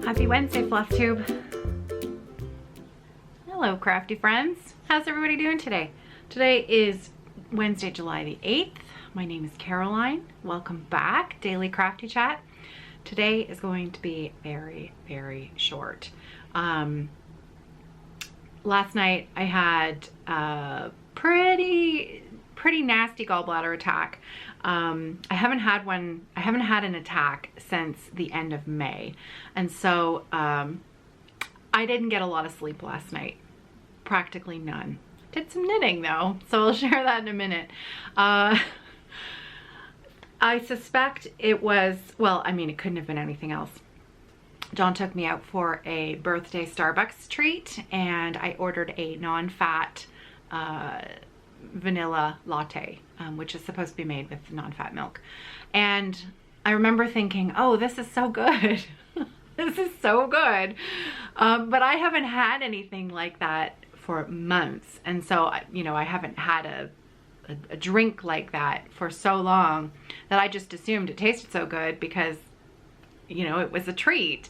Happy Wednesday, Flosstube. Hello, crafty friends. How's everybody doing today? Today is Wednesday, July the 8th. My name is Caroline. Welcome back, Daily Crafty Chat. Today is going to be very, very short. Last night I had a pretty nasty gallbladder attack. I haven't had an attack since the end of May. And so I didn't get a lot of sleep last night. Practically none. Did some knitting though, so I'll share that in a minute. I suspect it was, well, I mean, it couldn't have been anything else. John took me out for a birthday Starbucks treat and I ordered a non-fat vanilla latte, which is supposed to be made with non-fat milk. And I remember thinking, oh, this is so good. This is so good. But I haven't had anything like that for months. And so, you know, I haven't had a drink like that for so long that I just assumed it tasted so good because, you know, it was a treat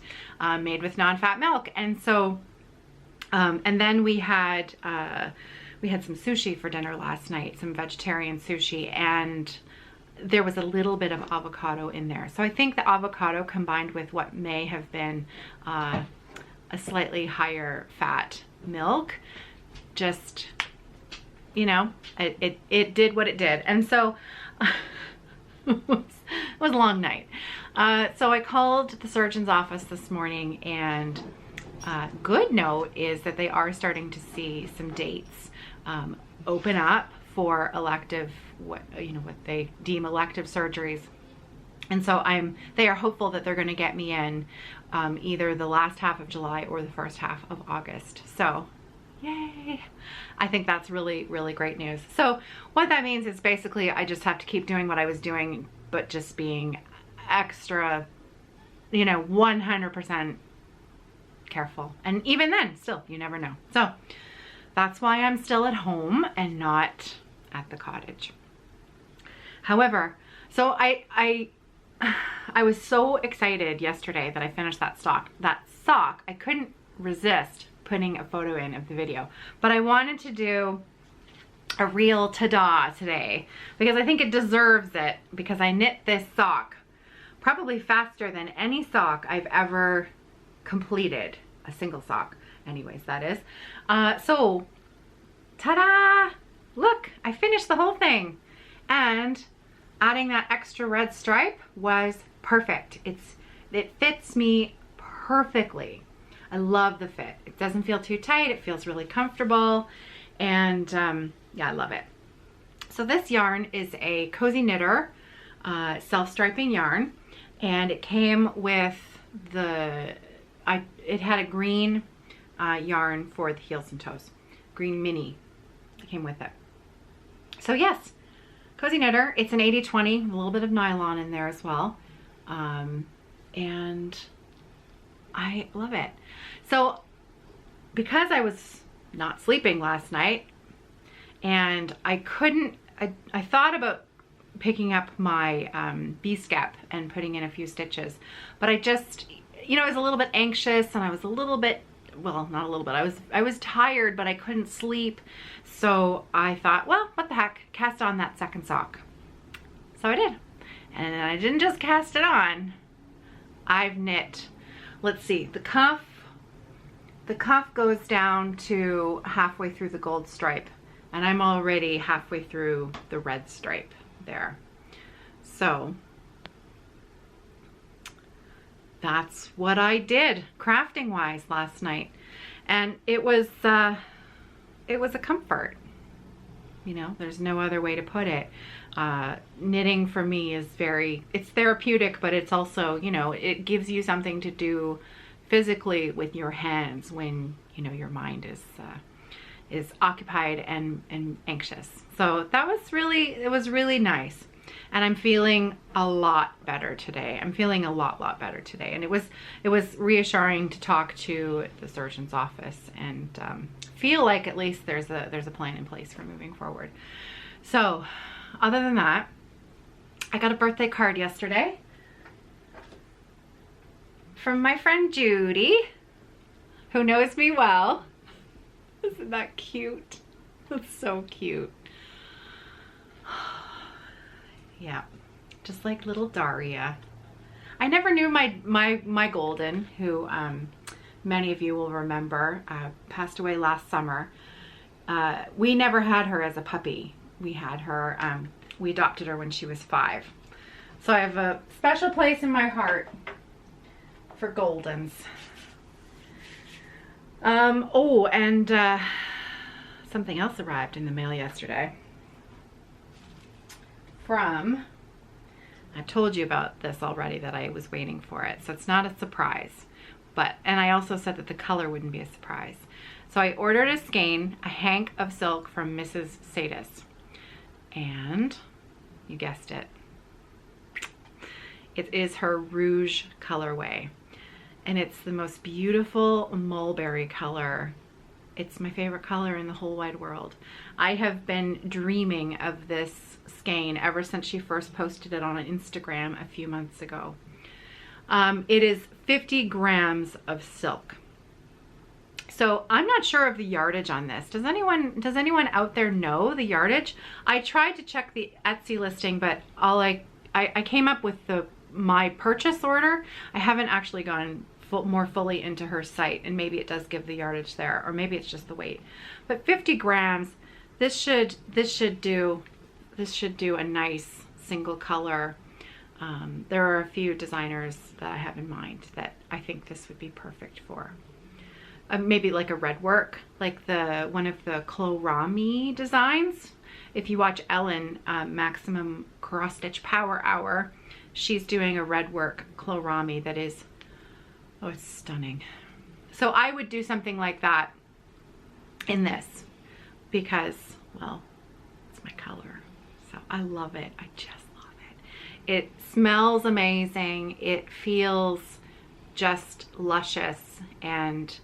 made with non-fat milk. And so, and then we had some sushi for dinner last night, some vegetarian sushi, and there was a little bit of avocado in there. So I think the avocado combined with what may have been a slightly higher fat milk, just, you know, it did what it did. And so it was a long night. So I called the surgeon's office this morning, and good note is that they are starting to see some dates open up for elective, what they deem elective surgeries. And so they are hopeful that they're going to get me in either the last half of July or the first half of August. So yay. I think that's really, really great news. So what that means is basically I just have to keep doing what I was doing, but just being extra, 100% careful. And even then, still, you never know. So that's why I'm still at home and not at the cottage. However, so I was so excited yesterday that I finished that sock. I couldn't resist putting a photo in of the video, but I wanted to do a real ta-da today because I think it deserves it, because I knit this sock probably faster than any sock I've ever completed, a single sock anyways, that is. So ta-da, look, I finished the whole thing, and adding that extra red stripe was perfect. It fits me perfectly. I love the fit. It doesn't feel too tight. It feels really comfortable. And yeah, I love it. So this yarn is a Cozy Knitter self-striping yarn. And it came with it had a green yarn for the heels and toes. Green mini came with it. So yes, Cozy Knitter. It's an 80-20, a little bit of nylon in there as well. And I love it. So because I was not sleeping last night and I thought about picking up my B-skep and putting in a few stitches, but I just, I was a little bit anxious and I was a little bit, well, not a little bit, I was tired, but I couldn't sleep. So I thought, well, what the heck, cast on that second sock. So I did. And I didn't just cast it on. I've knit, let's see, the cuff goes down to halfway through the gold stripe, and I'm already halfway through the red stripe there. So that's what I did crafting wise last night, and it was a comfort. There's no other way to put it. Knitting for me is it's therapeutic, but it's also, it gives you something to do physically with your hands when, your mind is occupied and anxious. So it was really nice. And I'm feeling a lot better today. I'm feeling a lot better today. And it was reassuring to talk to the surgeon's office and feel like at least there's a plan in place for moving forward. So other than that, I got a birthday card yesterday from my friend Judy, who knows me well. Isn't that cute? That's so cute. Yeah, just like little Daria. I never knew my Golden, who many of you will remember, passed away last summer. We never had her as a puppy. We had her, we adopted her when she was 5. So I have a special place in my heart for Goldens. Oh, and something else arrived in the mail yesterday from, I told you about this already, that I was waiting for it, so it's not a surprise. And I also said that the color wouldn't be a surprise. So I ordered a skein, a hank of silk from Mrs. Sadis. And you guessed it. It is her Rouge colorway. And it's the most beautiful mulberry color. It's my favorite color in the whole wide world. I have been dreaming of this skein ever since she first posted it on Instagram a few months ago. It is 50 grams of silk. So I'm not sure of the yardage on this. Does anyone out there know the yardage? I tried to check the Etsy listing, but I came up with my purchase order. I haven't actually gone more fully into her site, and maybe it does give the yardage there, or maybe it's just the weight. But 50 grams, this should do a nice single color. There are a few designers that I have in mind that I think this would be perfect for. Maybe like a red work, like one of the Chlorami designs. If you watch Ellen, Maximum Cross Stitch Power Hour, she's doing a red work Chlorami that is, oh, it's stunning. So I would do something like that in this because, well, it's my color. So I love it. I just love it. It smells amazing. It feels just luscious, and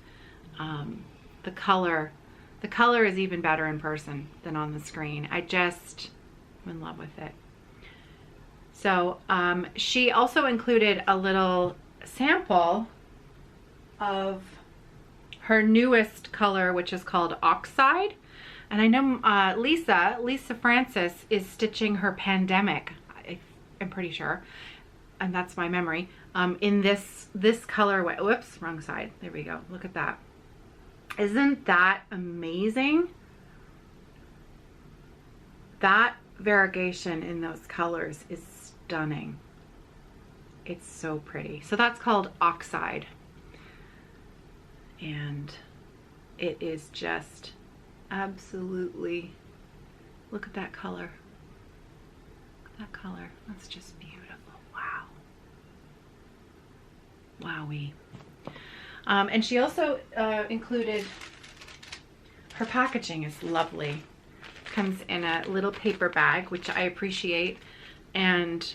the color is even better in person than on the screen. I'm in love with it. So she also included a little sample of her newest color, which is called Oxide. And I know Lisa Francis is stitching her Pandemic, I'm pretty sure, and that's my memory, in this colorway. Whoops, wrong side. There we go. Look at that. Isn't that amazing? That variegation in those colors is stunning. It's so pretty. So that's called Oxide. And it is just absolutely, look at that color. Look at that color. That's just beautiful. Wow. Wowee. And she also included, her packaging is lovely. Comes in a little paper bag, which I appreciate. And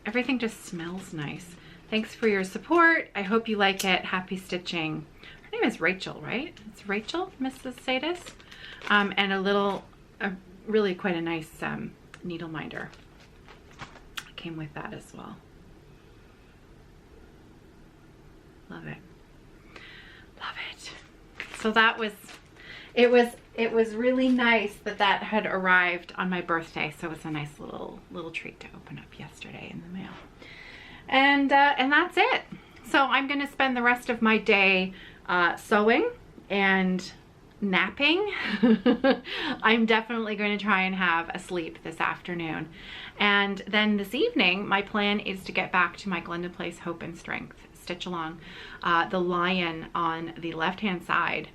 everything just smells nice. Thanks for your support. I hope you like it. Happy stitching. Her name is Rachel, right? It's Rachel, Mrs. Sadis. And really quite a nice needle minder came with that as well. Love it. Love it. So that was, it was really nice that had arrived on my birthday. So it was a nice little treat to open up yesterday in the mail. And that's it. So I'm going to spend the rest of my day sewing and napping. I'm definitely going to try and have a sleep this afternoon. And then this evening, my plan is to get back to my Glendon Place Hope and Strength stitch along. The lion on the left-hand side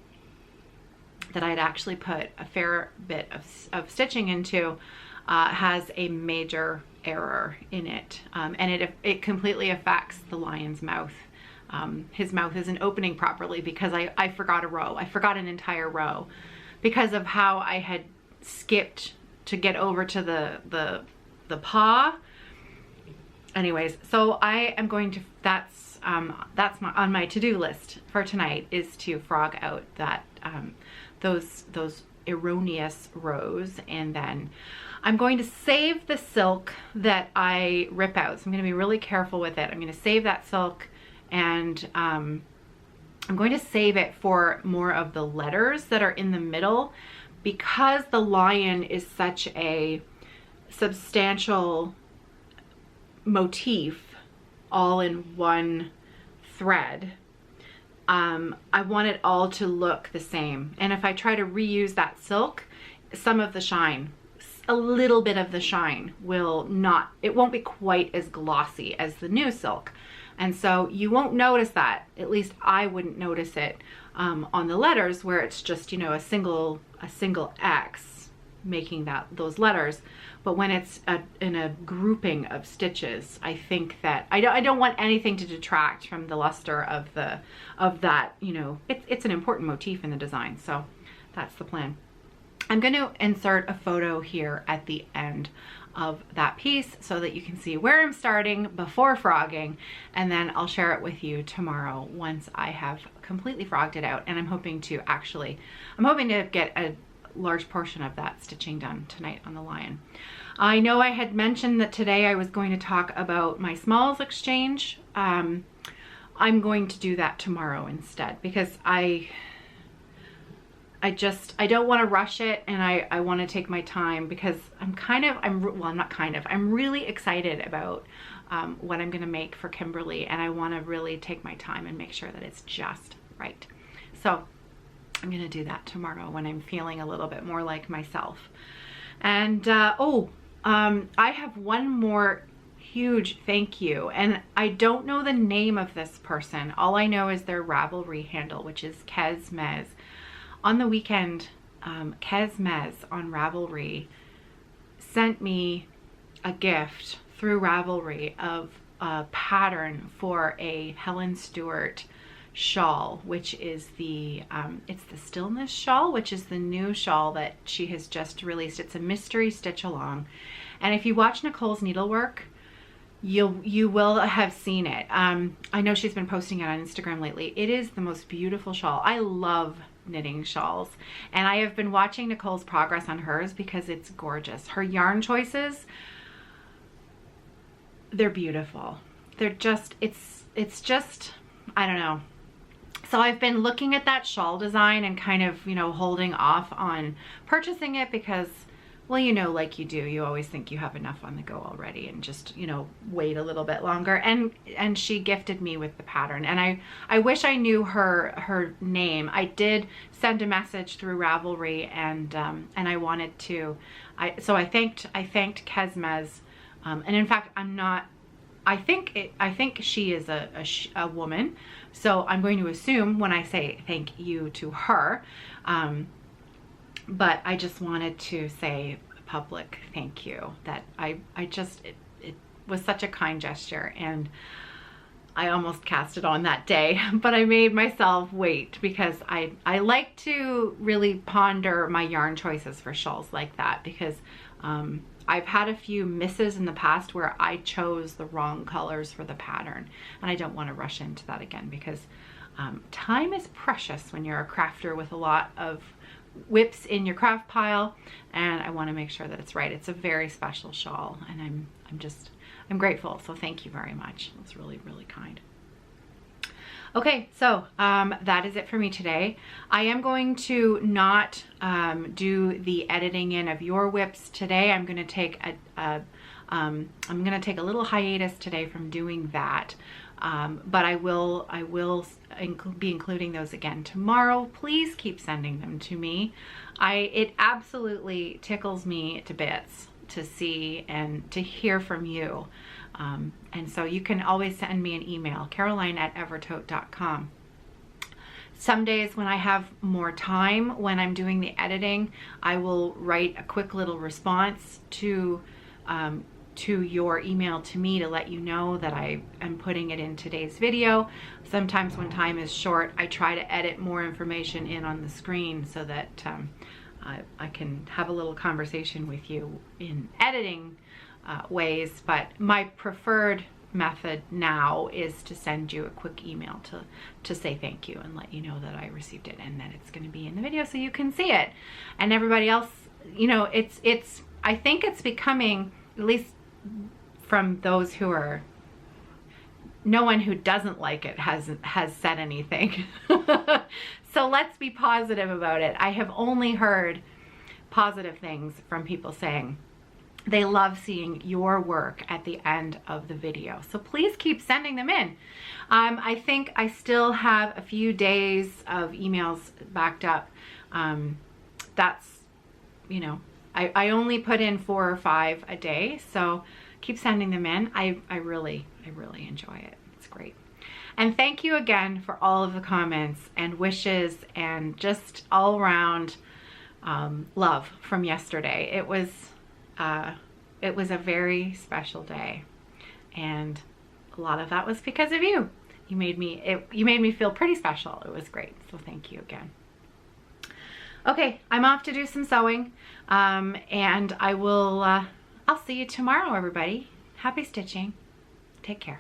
that I'd actually put a fair bit of stitching into has a major error in it, and it completely affects the lion's mouth. His mouth isn't opening properly because I forgot a row. I forgot an entire row because of how I had skipped to get over to the paw. Anyways, so I am going to, that's on my to-do list for tonight, is to frog out that those erroneous rows, and then I'm going to save the silk that I rip out. So I'm going to be really careful with it. I'm going to save that silk and I'm going to save it for more of the letters that are in the middle, because the lion is such a substantial motif all in one thread. I want it all to look the same, and if I try to reuse that silk, some of the shine, a little bit of the shine will not, it won't be quite as glossy as the new silk. And so you won't notice that, at least I wouldn't notice it on the letters, where it's just, you know, a single X making those letters. But when it's in a grouping of stitches, I think that I don't want anything to detract from the luster of that. You know, it's an important motif in the design, so that's the plan. I'm going to insert a photo here at the end of that piece so that you can see where I'm starting before frogging, and then I'll share it with you tomorrow once I have completely frogged it out. And I'm hoping to get a large portion of that stitching done tonight on the lion. I know I had mentioned that today I was going to talk about my smalls exchange. I'm going to do that tomorrow instead, because I don't want to rush it, and I want to take my time, because I'm really excited about what I'm going to make for Kimberly, and I want to really take my time and make sure that it's just right. So I'm going to do that tomorrow when I'm feeling a little bit more like myself. And I have one more huge thank you, and I don't know the name of this person. All I know is their Ravelry handle, which is Kesmez. On the weekend, Kesmez on Ravelry sent me a gift through Ravelry of a pattern for a Helen Stewart shawl, which is it's the Stillness shawl, which is the new shawl that she has just released. It's a mystery stitch along, and if you watch Nicole's needlework, you will have seen it. I know she's been posting it on Instagram lately. It is the most beautiful shawl. I love knitting shawls, and I have been watching Nicole's progress on hers because it's gorgeous. Her yarn choices, they're beautiful. They're just, it's just, I don't know. So I've been looking at that shawl design and kind of, you know, holding off on purchasing it because, well, you know, like you do, you always think you have enough on the go already and just, you know, wait a little bit longer. And she gifted me with the pattern, and I wish I knew her name. I did send a message through Ravelry, and I wanted to, so I thanked Kesmez, and in fact, I think she is a woman, so I'm going to assume when I say thank you to her, but I just wanted to say a public thank you, that it was such a kind gesture, and I almost cast it on that day, but I made myself wait because I like to really ponder my yarn choices for shawls like that, because I've had a few misses in the past where I chose the wrong colors for the pattern, and I don't want to rush into that again, because time is precious when you're a crafter with a lot of whips in your craft pile, and I want to make sure that it's right. It's a very special shawl, and I'm grateful, so thank you very much. It was really, really kind. Okay, so that is it for me today. I am going to not do the editing in of your whips today. I'm going to take a little hiatus today from doing that, but I will be including those again tomorrow. Please keep sending them to me. It absolutely tickles me to bits to see and to hear from you. And so you can always send me an email, caroline@evertote.com. Some days when I have more time, when I'm doing the editing, I will write a quick little response to your email to me to let you know that I am putting it in today's video. Sometimes when time is short, I try to edit more information in on the screen so that I can have a little conversation with you in editing ways, but my preferred method now is to send you a quick email to say thank you and let you know that I received it and that it's going to be in the video so you can see it. And everybody else, you know, I think it's becoming, at least from those who are no one who doesn't like it has said anything. So let's be positive about it. I have only heard positive things from people saying they love seeing your work at the end of the video. So please keep sending them in. I think I still have a few days of emails backed up. That's, you know, I only put in 4 or 5 a day, so keep sending them in. I really enjoy it. It's great. And thank you again for all of the comments and wishes and just all around love from yesterday. It was a very special day, and a lot of that was because of you. You made me feel pretty special. It was great. So thank you again. Okay, I'm off to do some sewing, and I'll see you tomorrow, everybody. Happy stitching. Take care.